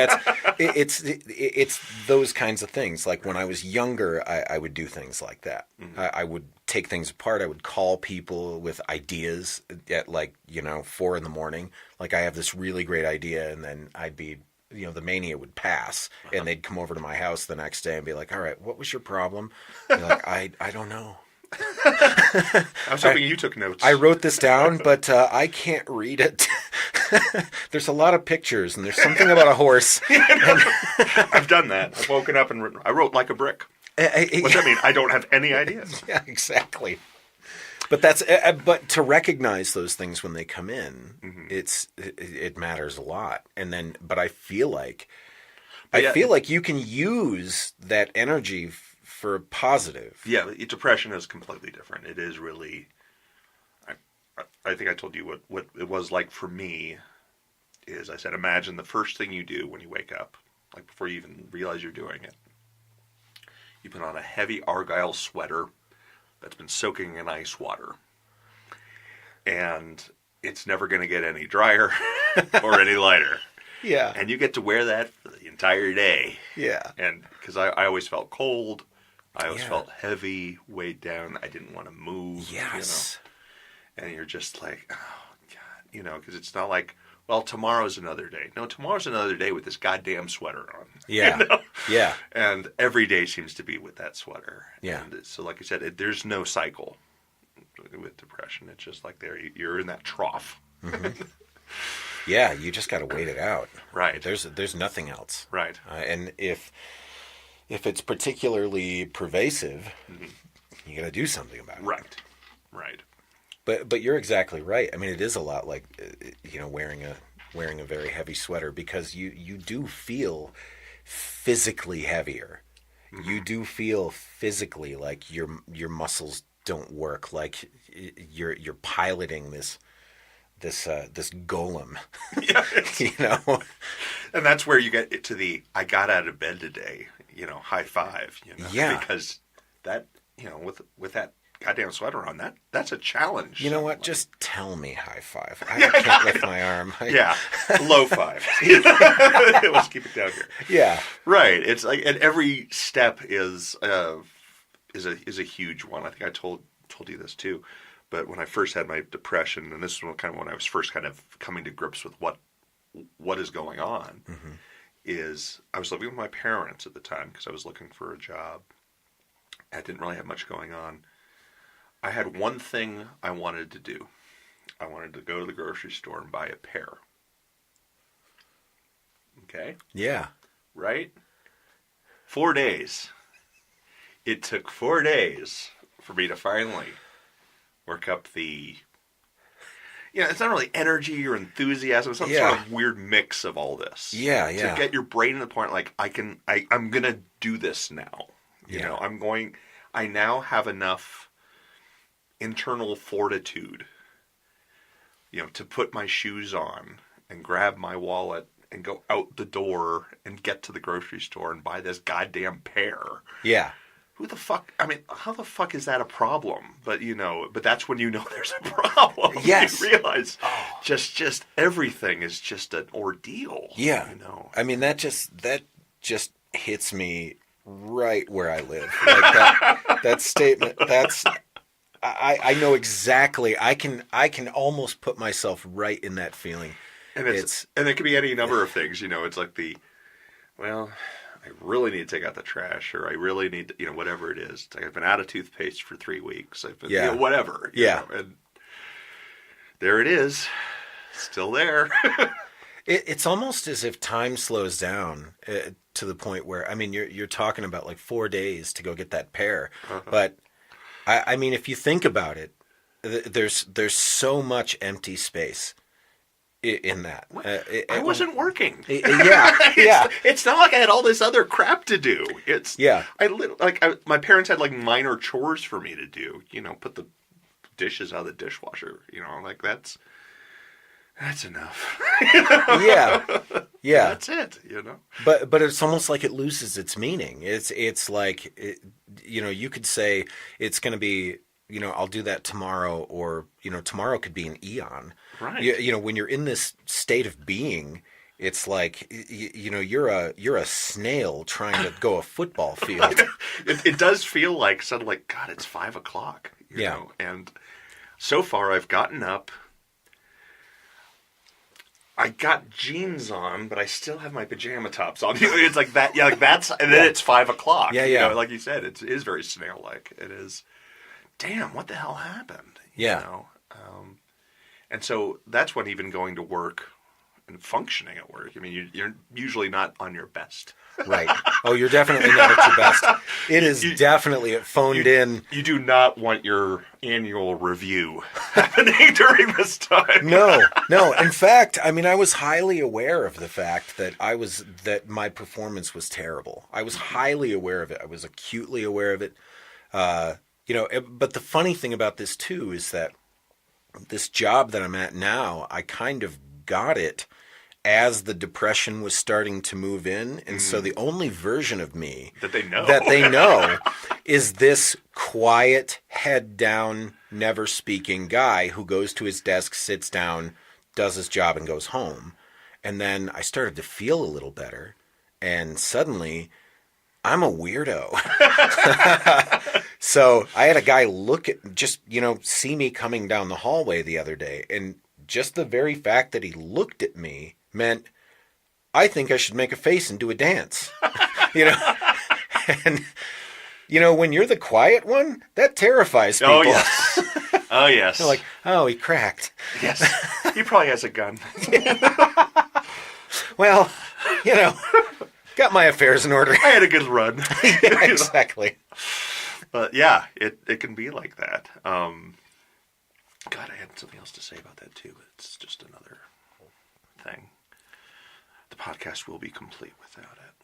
it's those kinds of things. Like when I was younger, I would do things like that. Mm-hmm. I would take things apart. I would call people with ideas at 4 a.m. Like I have this really great idea, and then I'd be the mania would pass, and they'd come over to my house the next day and be like, all right, what was your problem? You're like, I don't know. I was hoping you took notes. I wrote this down, but I can't read it. There's a lot of pictures, and there's something about a horse. I've done that. I've woken up and written, I wrote like a brick. What's that mean? I don't have any ideas. Yeah, exactly. But but to recognize those things when they come in, it matters a lot. But I feel like you can use that energy for positive. Yeah, depression is completely different. It is really. I think I told you what it was like for me. Is I said, imagine the first thing you do when you wake up, like before you even realize you're doing it. You put on a heavy Argyle sweater that's been soaking in ice water. And it's never going to get any drier or any lighter. Yeah. And you get to wear that for the entire day. Yeah. And because I always felt cold. I always felt heavy, weighed down. I didn't want to move. Yes. And you're just like, oh, God. Because it's not like, well, tomorrow's another day. No, tomorrow's another day with this goddamn sweater on. Yeah. Yeah. And every day seems to be with that sweater. Yeah. And so like I said, there's no cycle with depression. It's just like you're in that trough. Mm-hmm. Yeah, you just got to wait it out. Right. There's nothing else. Right. And if it's particularly pervasive, you got to do something about it. Right. Right. But you're exactly right. I mean, it is a lot like wearing a very heavy sweater, because you do feel physically heavier. Mm-hmm. You do feel physically like your muscles don't work, like you're piloting this golem. Yeah, And that's where you get to the I got out of bed today, high five, Yeah. Because that, with that goddamn sweater on, that's a challenge. You know what? Just tell me high five. I can't lift my arm. Yeah, low five. Let's keep it down here. Yeah, right. It's like, and every step is a huge one. I think I told you this too. But when I first had my depression, and this is kind of when I was first kind of coming to grips with what is going on, is I was living with my parents at the time because I was looking for a job. I didn't really have much going on. I had one thing I wanted to do. I wanted to go to the grocery store and buy a pear. Okay? Yeah. Right? 4 days. It took 4 days for me to finally work up the... it's not really energy or enthusiasm. It's some sort of weird mix of all this. Yeah, yeah. To get your brain to the point, like, I'm going to do this now. I now have enough internal fortitude, to put my shoes on and grab my wallet and go out the door and get to the grocery store and buy this goddamn pear. Yeah. Who the fuck? I mean, how the fuck is that a problem? But but that's when there's a problem. Yes. You realize just everything is just an ordeal. Yeah. I mean, that just hits me right where I live. Like that statement. I know exactly. I can almost put myself right in that feeling. And and it could be any number of things. It's like I really need to take out the trash, or I really need to, whatever it is. It's like I've been out of toothpaste for 3 weeks. I've been, whatever. And there it is, still there. It's almost as if time slows down to the point where, I mean, you're talking about like 4 days to go get that pear, but I mean, if you think about it, there's so much empty space in that. I wasn't working. Yeah. It's not like I had all this other crap to do. My parents had like minor chores for me to do. Put the dishes out of the dishwasher. Like that's enough. Yeah. That's it. But it's almost like it loses its meaning. It's like you could say it's going to be. I'll do that tomorrow, or, tomorrow could be an eon. Right. When you're in this state of being, it's like, you're a snail trying to go a football field. It does feel like suddenly, God, it's 5 o'clock. You know? And so far I've gotten up. I got jeans on, but I still have my pajama tops on. It's like that. Yeah, like that's, and then it's 5 o'clock. Yeah, You know, like you said, it is very snail-like. It is. Damn, what the hell happened? Yeah. You know? And so that's when even going to work and functioning at work. I mean, you're usually not on your best. Right. Oh, you're definitely not at your best. It is definitely phoned in. You do not want your annual review happening during this time. No. In fact, I mean, I was highly aware of the fact that that my performance was terrible. I was highly aware of it. I was acutely aware of it. But the funny thing about this too is that this job that I'm at now, I kind of got it as the depression was starting to move in. And so the only version of me that they know is this quiet, head down, never speaking guy who goes to his desk, sits down, does his job, and goes home. And then I started to feel a little better. And suddenly, I'm a weirdo. So I had a guy see me coming down the hallway the other day. And just the very fact that he looked at me meant, I think I should make a face and do a dance. And, when you're the quiet one, that terrifies people. Oh, yes. Oh, yes. They're like, oh, he cracked. Yes. He probably has a gun. Well, got my affairs in order. I had a good run. Yeah, exactly. But yeah, it can be like that. God, I had something else to say about that too. It's just another thing. The podcast will be complete without it.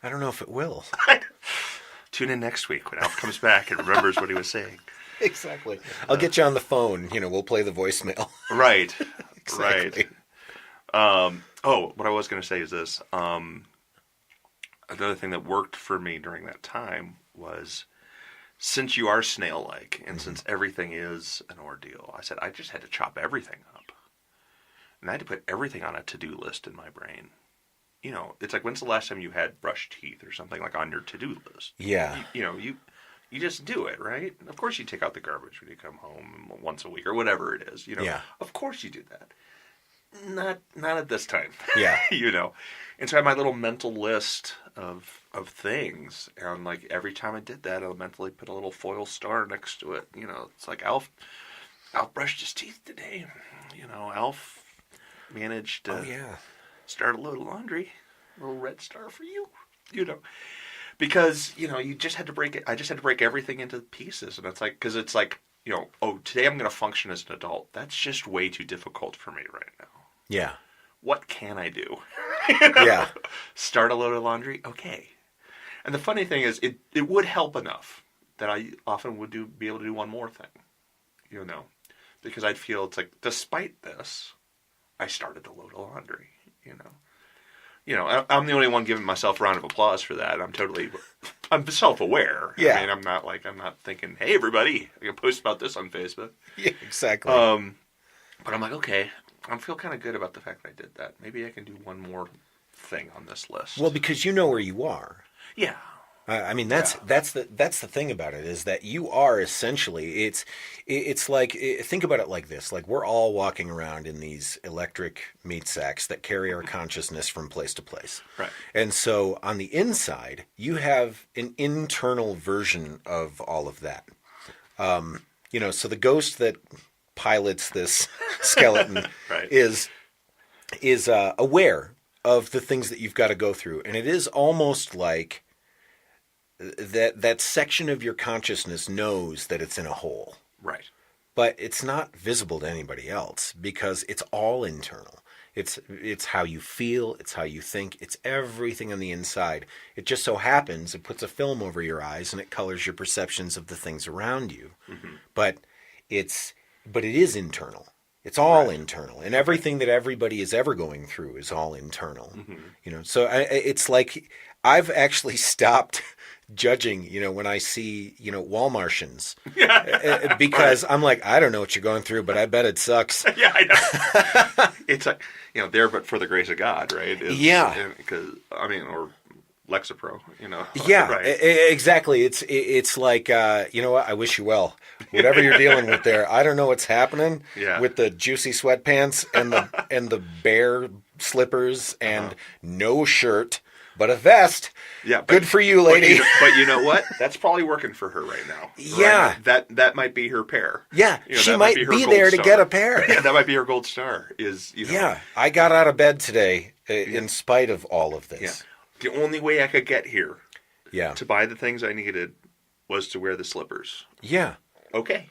I don't know if it will. Tune in next week when Alf comes back and remembers what he was saying. Exactly. I'll get you on the phone. We'll play the voicemail. Right. Exactly. Right. What I was going to say is this. Another thing that worked for me during that time was, since you are snail-like and since everything is an ordeal, I said I just had to chop everything up. And I had to put everything on a to-do list in my brain. It's like, when's the last time you had brushed teeth or something like on your to-do list? Yeah. You just do it, right? Of course you take out the garbage when you come home once a week or whatever it is. Yeah. Of course you do that. Not at this time. Yeah. And so I had my little mental list of things, and like every time I did that, I mentally put a little foil star next to it. It's like Alf brushed his teeth today. Alf managed to start a load of laundry. A little red star for you. Because you just had to break it. I just had to break everything into pieces, and because it's like today I'm going to function as an adult. That's just way too difficult for me right now. Yeah. What can I do? Yeah. Start a load of laundry? Okay. And the funny thing is, it would help enough that I often would be able to do one more thing. Because I'd feel it's like, despite this, I started a load of laundry, I'm the only one giving myself a round of applause for that. I'm self-aware. Yeah. I mean, I'm not thinking, hey, everybody, I can post about this on Facebook. Yeah, exactly. But I'm like, okay, I feel kind of good about the fact that I did that. Maybe I can do one more thing on this list. Well, because you know where you are. Yeah. I mean, that's the thing about it, is that you are essentially, it's like, think about it like this, like we're all walking around in these electric meat sacks that carry our consciousness from place to place. Right. And so on the inside, you have an internal version of all of that. So the ghost that pilots this skeleton right. is aware of the things that you've got to go through. And it is almost like that section of your consciousness knows that it's in a hole. Right. But it's not visible to anybody else because it's all internal. It's how you feel, it's how you think, it's everything on the inside. It just so happens it puts a film over your eyes and it colors your perceptions of the things around you. Mm-hmm. But it is internal. It's all internal, and everything that everybody is ever going through is all internal. Mm-hmm. So it's like I've actually stopped judging, when I see, Walmartians, because I'm like, I don't know what you're going through, but I bet it sucks. Yeah, I know. It's like, there, but for the grace of God, right? Yeah. Because or Lexapro, you know. Yeah, Right. exactly. It's like, you know what? I wish you well. Whatever you're dealing with there, I don't know what's happening Yeah. with the juicy sweatpants and the bare slippers and no shirt, but a vest. Yeah, good for you, lady. But you know what? That's probably working for her right now. Yeah. Right? That might be her pair. Yeah, You know, she that might her be gold there to star. get a pair. Yeah, that might be her gold star. Is you know. Yeah, I got out of bed today in spite of all of Yeah. this. The only way I could get here Yeah. to buy the things I needed was to wear the slippers. Yeah. Okay.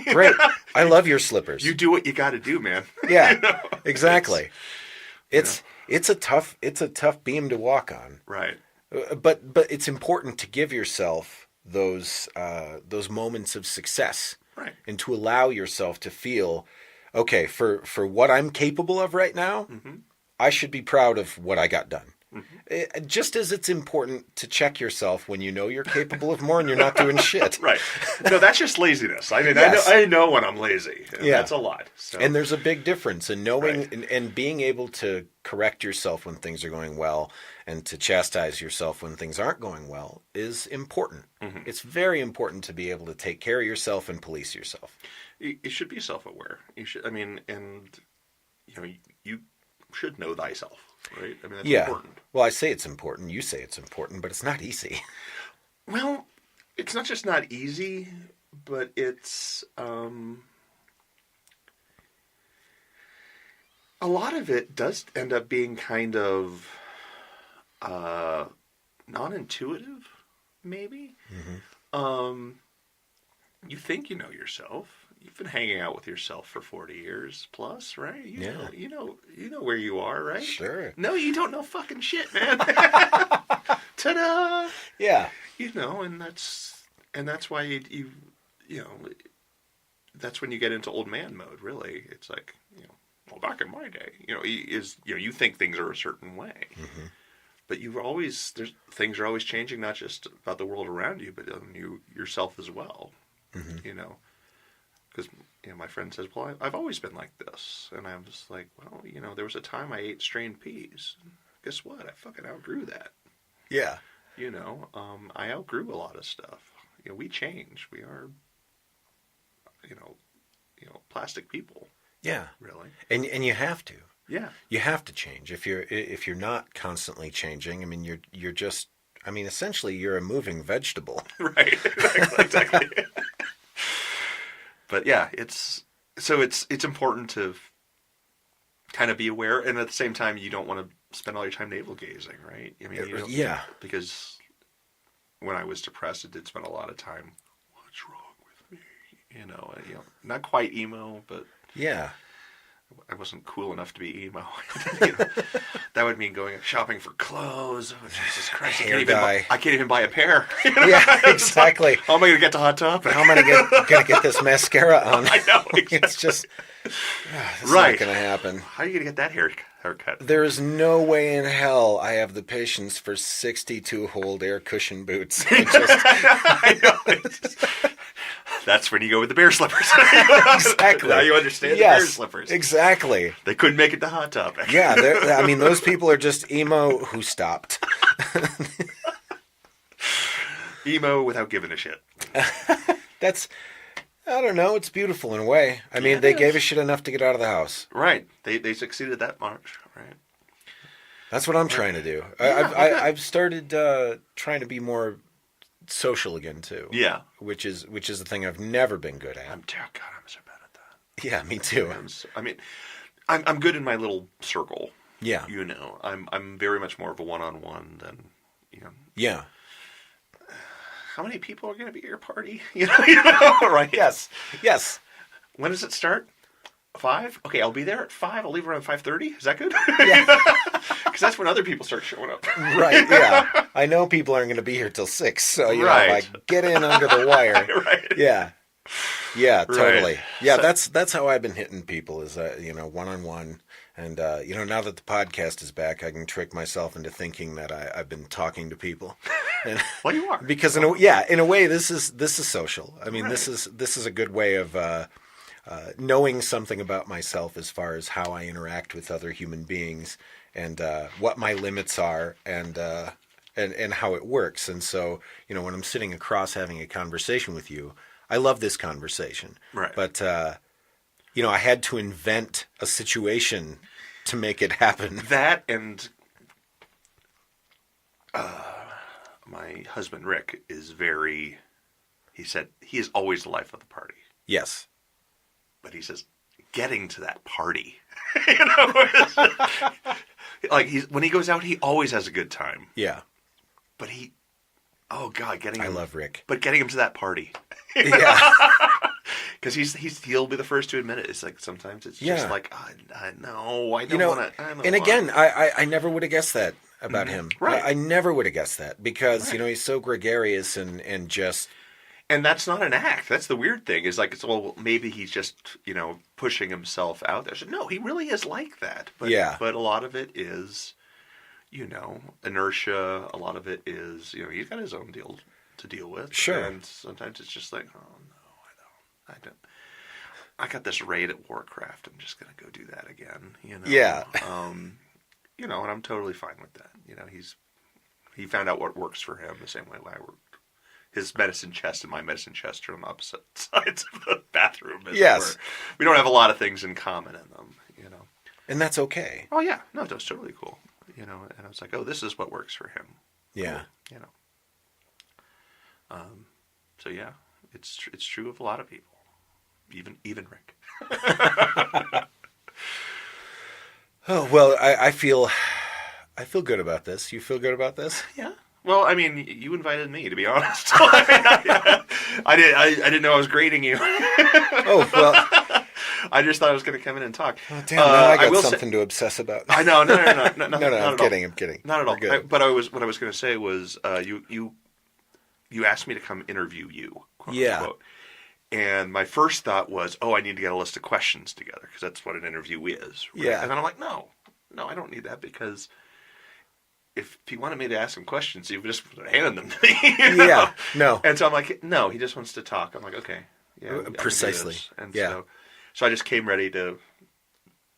Great. I love your slippers. You do what you got to do, man. Yeah. You know? Exactly. It's a tough beam to walk on. Right. But it's important to give yourself those moments of success, Right. and to allow yourself to feel, okay, for what I'm capable of right now, I should be proud of what I got done. Just as it's important to check yourself when you know you're capable of more and you're not doing shit. Right. No, that's just laziness. I mean, Yes. I know when I'm lazy. And Yeah. That's a lot. So. And there's a big difference in knowing Right. and being able to correct yourself when things are going well and to chastise yourself when things aren't going well is important. It's very important to be able to take care of yourself and police yourself. You should be self-aware. You should. I mean, and you know, you should know thyself, right? I mean, that's important. Well, I say it's important. You say it's important, but it's not easy. Well, it's not just not easy, but it's a lot of it does end up being kind of non-intuitive, maybe. You think you know yourself. You've been hanging out with yourself for 40 years plus, right? You know where you are, right? Sure. No, you don't know fucking shit, man. Ta-da! Yeah. You know, and that's why you know, that's when you get into old man mode. Really, it's like, you know, well, back in my day, you know, you think things are a certain way, but things are always changing, not just about the world around you, but you yourself as well. You know, because you know, my friend says, well, I've always been like this, and I'm just like, well, you know, there was a time I ate strained peas. Guess what? I fucking outgrew that. Yeah. You know, I outgrew a lot of stuff. You know, we change. We are, you know, plastic people. Yeah. Really. And you have to. Yeah. You have to change. If you're not constantly changing, I mean, you're just, I mean, essentially you're a moving vegetable. Right. Exactly. But yeah, it's important to kind of be aware, and at the same time, you don't want to spend all your time navel gazing, right? I mean, Yeah. Because when I was depressed, it did spend a lot of time. What's wrong with me? You know, not quite emo, but Yeah. I wasn't cool enough to be emo. You know, that would mean going shopping for clothes. Oh, Jesus Christ! I can't even buy a pair. You know? Yeah, exactly. How am I going to get to Hot Topic? How am I going to get this mascara on? I know. Exactly. It's just, it's Right. not going to happen. How are you going to get that haircut? There is no way in hell I have the patience for 62-hold air cushion boots. I know. That's when you go with the bear slippers. Exactly. Now you understand the bear slippers. Exactly. They couldn't make it to Hot Topic. Yeah, I mean, those people are just emo who stopped. Emo without giving a shit. That's, I don't know, it's beautiful in a way. I mean, they gave a shit enough to get out of the house. Right. They succeeded that much. Right. That's what I'm trying to do. Yeah, I've started trying to be more social again too. Yeah. Which is the thing I've never been good at. I'm so bad at that. Yeah, me too. I'm good in my little circle. Yeah. You know, I'm very much more of a one-on-one than, you know. Yeah. How many people are going to be at your party? You know, right? Yes. When does it start? 5? Okay, I'll be there at 5. I'll leave around 5:30. Is that good? Yeah. Because that's when other people start showing up. Right, yeah. I know people aren't going to be here till 6, so, you know, if I get in under the wire. Right. Yeah. Yeah, totally. Right. Yeah, that's how I've been hitting people is, you know, one-on-one. And, you know, now that the podcast is back, I can trick myself into thinking that I've been talking to people. And, Well, you are. because in a way, this is social. I mean, Right. this is a good way of knowing something about myself as far as how I interact with other human beings and what my limits are and and how it works. And so, when I'm sitting across having a conversation with you, I love this conversation. Right. But, I had to invent a situation to make it happen. That and my husband, Rick, is he said, he is always the life of the party. Yes. But he says, getting to that party, when he goes out, he always has a good time. Yeah. But I love Rick. But getting him to that party. Yeah. Because he'll be the first to admit it. It's like sometimes it's just like, no, I don't want to. And again, I never would have guessed that about him. Right. I never would have guessed that because, he's so gregarious and just... And that's not an act. That's the weird thing. Is like, maybe he's just, pushing himself out there. So, no, he really is like that. But, But a lot of it is, inertia. A lot of it is, he's got his own deal to deal with. Sure. And sometimes it's just like, oh, no, I don't. I got this raid at Warcraft. I'm just going to go do that again, Yeah. And I'm totally fine with that. He found out what works for him the same way I worked. His medicine chest and my medicine chest are on the opposite sides of the bathroom. Yes. We don't have a lot of things in common in them, And that's okay. Oh, yeah. No, that's totally cool. And I was like, oh, this is what works for him. Yeah. Cool. So, yeah, it's true of a lot of people. Even Rick. Oh, well, I feel good about this. You feel good about this? Yeah. Well, I mean, you invited me, to be honest. I didn't know I was grading you. Oh, well. I just thought I was going to come in and talk. Oh, damn, now I got something to obsess about. I know, no, I'm kidding. Not at all. What I was going to say was, you asked me to come interview you, quote unquote. And my first thought was, I need to get a list of questions together, because that's what an interview is. Right? Yeah. And then I'm like, no, I don't need that, because if he wanted me to ask him questions, he would just hand them to me. Yeah, no. And so I'm like, no, he just wants to talk. I'm like, okay. Yeah, precisely. And so I just came ready to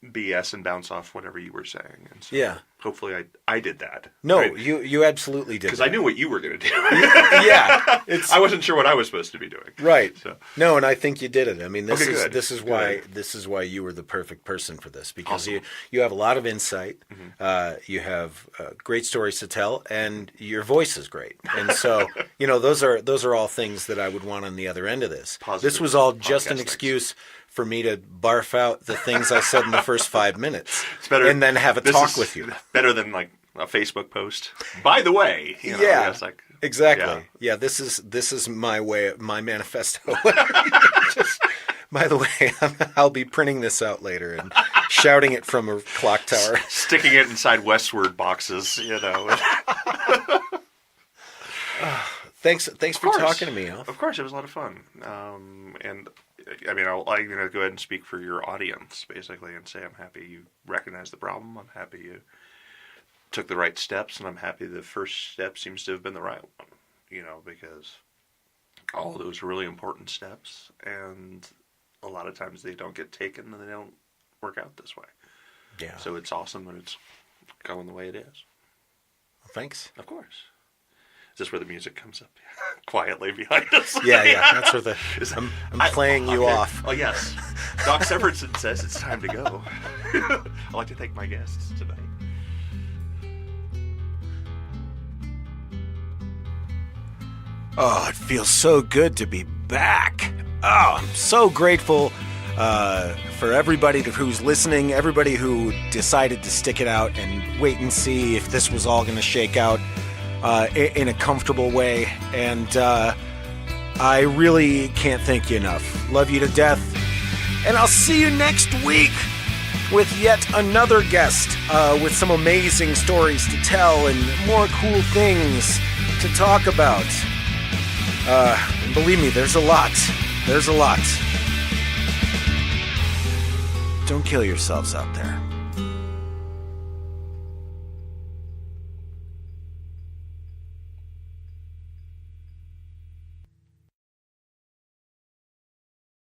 BS and bounce off whatever you were saying. And so hopefully I did that. No, right? you absolutely did. Because I knew what you were going to do. Yeah. I wasn't sure what I was supposed to be doing. Right. So. No, and I think you did it. I mean, this is why you were the perfect person for this, because awesome. you have a lot of insight. Mm-hmm. You have great stories to tell, and your voice is great. And so, those are all things that I would want on the other end of this. Positive this was all just an excuse for me to barf out the things I said in the first 5 minutes, and then have a talk with you. Better than like a Facebook post. By the way, Exactly. Yeah, this is my manifesto. By the way, I'll be printing this out later and shouting it from a clock tower, sticking it inside Westward boxes. Thanks for talking to me, Alf. Of course, it was a lot of fun. And I mean, I'm going to go ahead and speak for your audience, basically, and say I'm happy you recognize the problem. I'm happy you took the right steps, and I'm happy the first step seems to have been the right one, because all of those are really important steps, and a lot of times they don't get taken, and they don't work out this way. Yeah. So it's awesome that it's going the way it is. Well, thanks. Of course. Is this where the music comes up quietly behind us? Yeah. That's where I'm playing you off. Oh, yes. Doc Severinsen says it's time to go. I'd like to thank my guests tonight. Oh, it feels so good to be back. Oh, I'm so grateful for everybody who's listening, everybody who decided to stick it out and wait and see if this was all going to shake out in a comfortable way. And I really can't thank you enough. Love you to death. And I'll see you next week with yet another guest with some amazing stories to tell and more cool things to talk about. And believe me, there's a lot. Don't kill yourselves out there.